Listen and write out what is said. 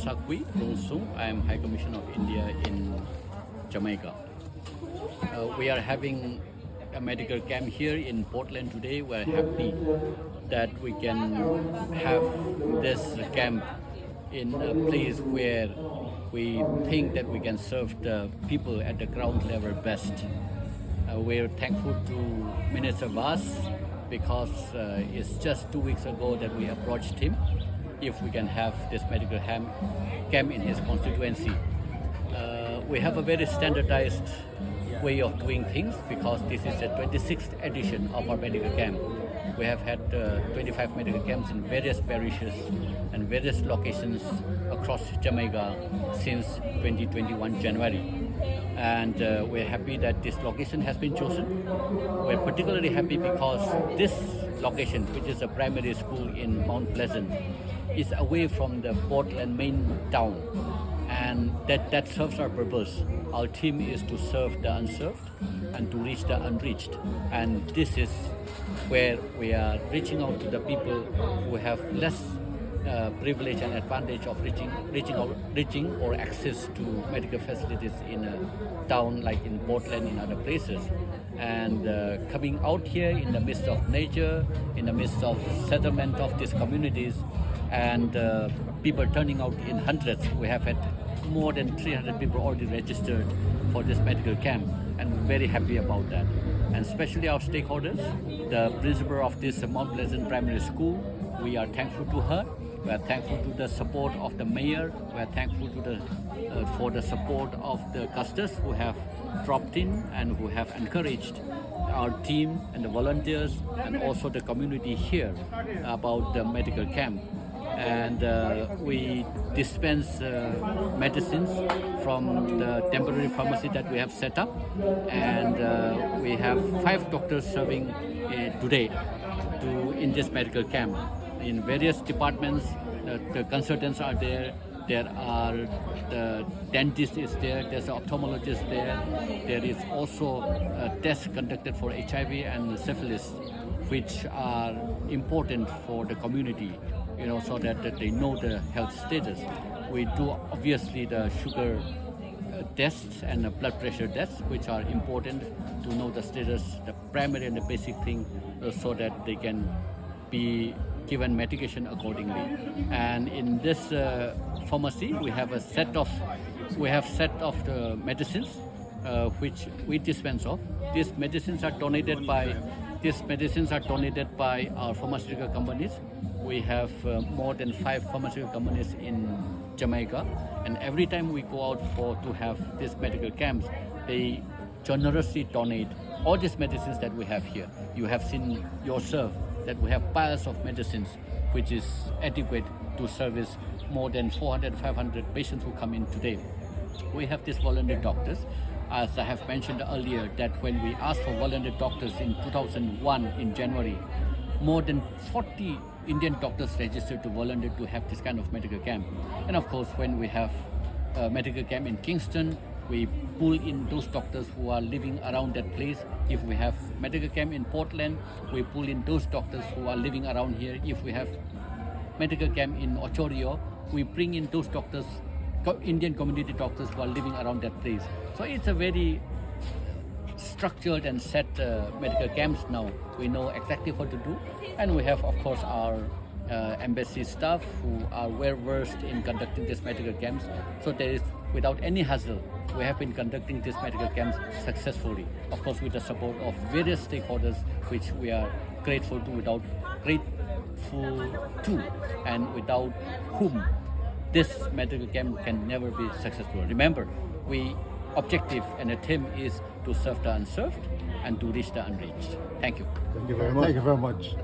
Masakwi Ronsung. I am High Commissioner of India in Jamaica. We are having a medical camp here in Portland today. We are happy that we can have this camp in a place where we think that we can serve the people at the ground level best. We're thankful to Minister Bas because it's just 2 weeks ago that we approached him if we can have this medical camp in his constituency. We have a very standardized way of doing things because this is the 26th edition of our medical camp. We have had 25 medical camps in various parishes and various locations across Jamaica since 2021 January. And we're happy that this location has been chosen. We're particularly happy because this location, which is a primary school in Mount Pleasant, is away from the Portland main town, and that serves our purpose. Our team is to serve the unserved and to reach the unreached, and this is where we are reaching out to the people who have less privilege and advantage of reaching or access to medical facilities in a town like in Portland, in other places. And coming out here in the midst of nature, in the midst of settlement of these communities, and people turning out in hundreds. We have had more than 300 people already registered for this medical camp, and we're very happy about that. And especially our stakeholders, the principal of this Mount Pleasant Primary School, we are thankful to her. We are thankful to the support of the mayor. We are thankful to for the support of the custodians who have dropped in and who have encouraged our team and the volunteers and also the community here about the medical camp. And we dispense medicines from the temporary pharmacy that we have set up, and we have 5 doctors serving today in this medical camp. In various departments, the consultants are there. There are the dentist is there. There's an ophthalmologist there. There is also a test conducted for HIV and syphilis, which are important for the community, so that they know the health status. We do obviously the sugar tests and the blood pressure tests, which are important to know the status, the primary and the basic thing, so that they can be given medication accordingly. And in this pharmacy, we have a set of the medicines which we dispense of. These medicines are donated by our pharmaceutical companies. We have more than 5 pharmaceutical companies in Jamaica, and every time we go out to have these medical camps, they generously donate all these medicines that we have here. You have seen yourself that we have piles of medicines which is adequate to service more than 400-500 patients who come in today. We have these volunteer doctors. As I have mentioned earlier, that when we asked for volunteer doctors in 2001 in January, more than 40 Indian doctors registered to volunteer to have this kind of medical camp. And of course, when we have a medical camp in Kingston, we pull in those doctors who are living around that place. If we have medical camp in Portland, we pull in those doctors who are living around here. If we have medical camp in Ochorio, we bring in those doctors, Indian community doctors who are living around that place. So it's a very structured and set medical camps now. We know exactly what to do, and we have, of course, our embassy staff who are well versed in conducting these medical camps. So there is, without any hassle, we have been conducting these medical camps successfully. Of course, with the support of various stakeholders, which we are grateful to, and without whom this medical camp can never be successful. Remember, objective and the theme is to serve the unserved and to reach the unreached. Thank you. Thank you very much.